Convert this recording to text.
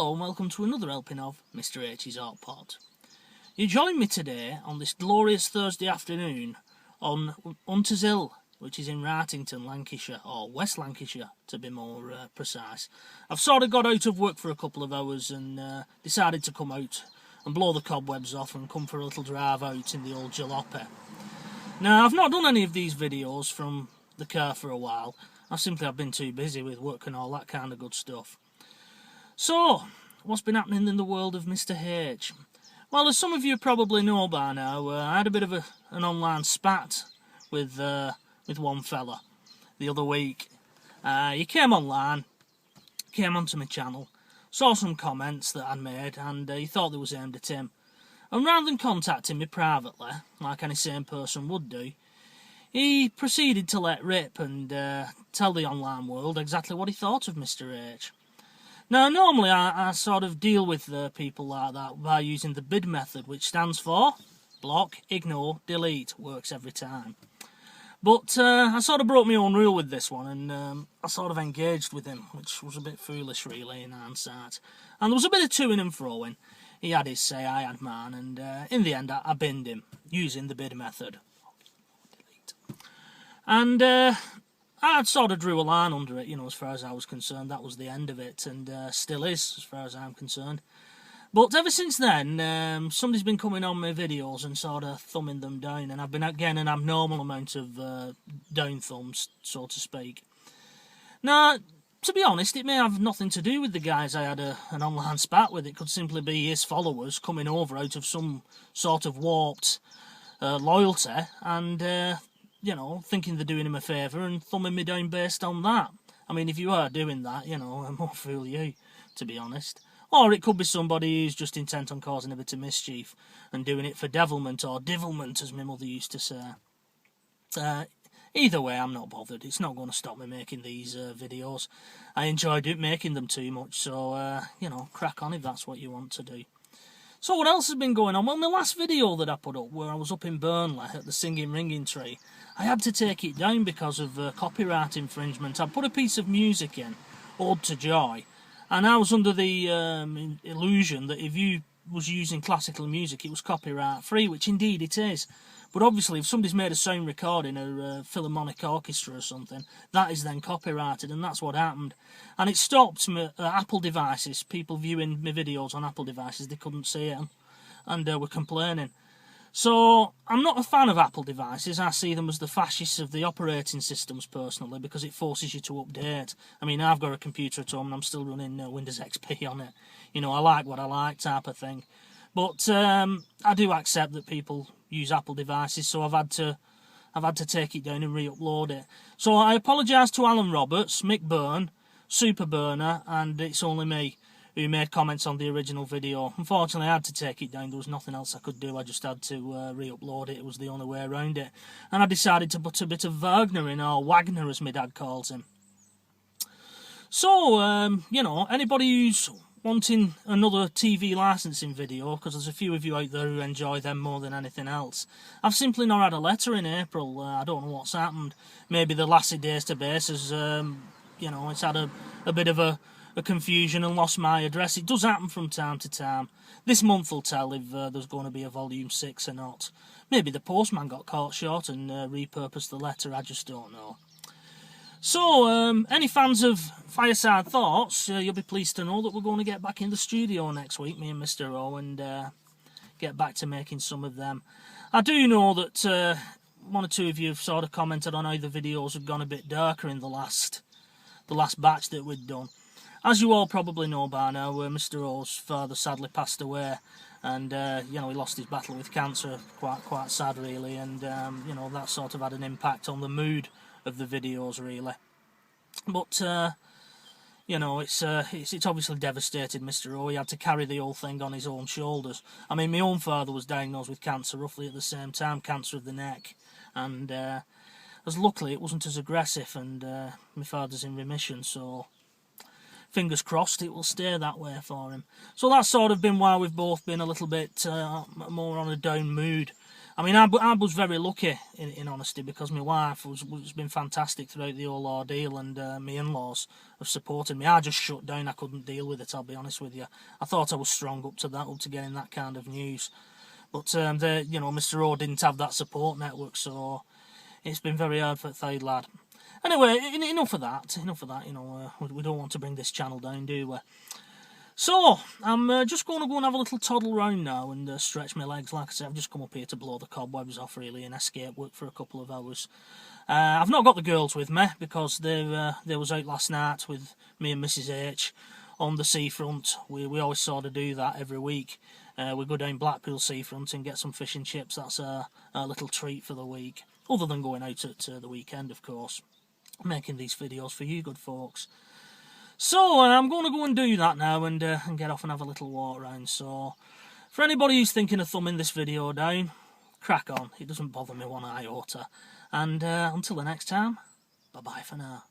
Hello and welcome to another helping of Mr H's Art Pod. You join me today on this glorious Thursday afternoon on Hunters Hill, which is in Wrightington, Lancashire, or West Lancashire to be more precise. I've sort of got out of work for a couple of hours and decided to come out and blow the cobwebs off and come for a little drive out in the old jalopy. Now, I've not done any of these videos from the car for a while. I've been too busy with work and all that kind of good stuff. So, what's been happening in the world of Mr H? Well, as some of you probably know by now, I had a bit of an online spat with one fella the other week. He came online, came onto my channel, saw some comments that I'd made, and he thought they was aimed at him. And rather than contacting me privately, like any sane person would do, he proceeded to let rip and tell the online world exactly what he thought of Mr H. Now, normally I sort of deal with people like that by using the BID method, which stands for block, ignore, delete. Works every time. But I sort of broke my own rule with this one, and I sort of engaged with him, which was a bit foolish, really, in hindsight. And there was a bit of toing and froing. He had his say, I had mine, and in the end I binned him, using the BID method. And I sort of drew a line under it, as far as I was concerned. That was the end of it, and still is, as far as I'm concerned. But ever since then, somebody's been coming on my videos and sort of thumbing them down, and I've been getting an abnormal amount of down thumbs, so to speak. Now, to be honest, it may have nothing to do with the guys I had an online spat with. It could simply be his followers coming over out of some sort of warped loyalty and thinking they're doing him a favour and thumbing me down based on that. I mean, if you are doing that, I more fool you, to be honest. Or it could be somebody who's just intent on causing a bit of mischief and doing it for devilment, or divilment, as my mother used to say. Either way, I'm not bothered. It's not going to stop me making these videos. I enjoy making them too much, so, crack on if that's what you want to do. So what else has been going on? Well, my last video that I put up, where I was up in Burnley at the Singing Ringing Tree, I had to take it down because of copyright infringement. I put a piece of music in, Ode to Joy, and I was under the illusion that if you was using classical music, it was copyright free, which indeed it is. But obviously, if somebody's made a sound recording or a philharmonic orchestra or something, that is then copyrighted, and that's what happened. And it stopped me, Apple devices, people viewing my videos on Apple devices, they couldn't see them, and were complaining. So, I'm not a fan of Apple devices. I see them as the fascists of the operating systems, personally, because it forces you to update. I mean, I've got a computer at home and I'm still running Windows XP on it. I like what I like type of thing. But I do accept that people use Apple devices, so I've had to take it down and re-upload it. So I apologise to Alan Roberts, Mick Byrne, Super Burner, and It's Only Me, who made comments on the original video. Unfortunately, I had to take it down. There was nothing else I could do. I just had to re-upload it. It was the only way around it. And I decided to put a bit of Wagner in, or Wagner as my dad calls him. So, anybody who's wanting another TV licensing video, because there's a few of you out there who enjoy them more than anything else. I've simply not had a letter in April. I don't know what's happened. Maybe the Lassie database has, it's had a bit of a confusion and lost my address. It does happen from time to time. This month will tell if there's going to be a volume 6 or not. Maybe the postman got caught short and repurposed the letter. I just don't know. So, any fans of Fireside Thoughts, you'll be pleased to know that we're going to get back in the studio next week, me and Mr O, and get back to making some of them. I do know that one or two of you have sort of commented on how the videos have gone a bit darker in the last batch that we'd done. As you all probably know by now, Mr O's father sadly passed away, and he lost his battle with cancer. Quite sad, really, and that sort of had an impact on the mood of the videos, really. But it's obviously devastated Mr O. He had to carry the whole thing on his own shoulders. I mean, my own father was diagnosed with cancer roughly at the same time, cancer of the neck, and as luckily it wasn't as aggressive, and my father's in remission, so fingers crossed it will stay that way for him. So that's sort of been why we've both been a little bit more on a down mood. I mean, I was very lucky, in honesty, because my wife has been fantastic throughout the whole ordeal, and my in-laws have supported me. I just shut down. I couldn't deal with it, I'll be honest with you. I thought I was strong up to getting that kind of news. But, Mr. O didn't have that support network, so it's been very hard for the third lad. Anyway, enough of that, we don't want to bring this channel down, do we? So, I'm just going to go and have a little toddle round now and stretch my legs. Like I said, I've just come up here to blow the cobwebs off, really, and escape work for a couple of hours. I've not got the girls with me, because they was out last night with me and Mrs H on the seafront. We always sort of do that every week. We go down Blackpool seafront and get some fish and chips. That's a little treat for the week. Other than going out at the weekend, of course. I'm making these videos for you good folks. So, I'm going to go and do that now and get off and have a little walk around. So, for anybody who's thinking of thumbing this video down, crack on. It doesn't bother me one iota. And until the next time, bye-bye for now.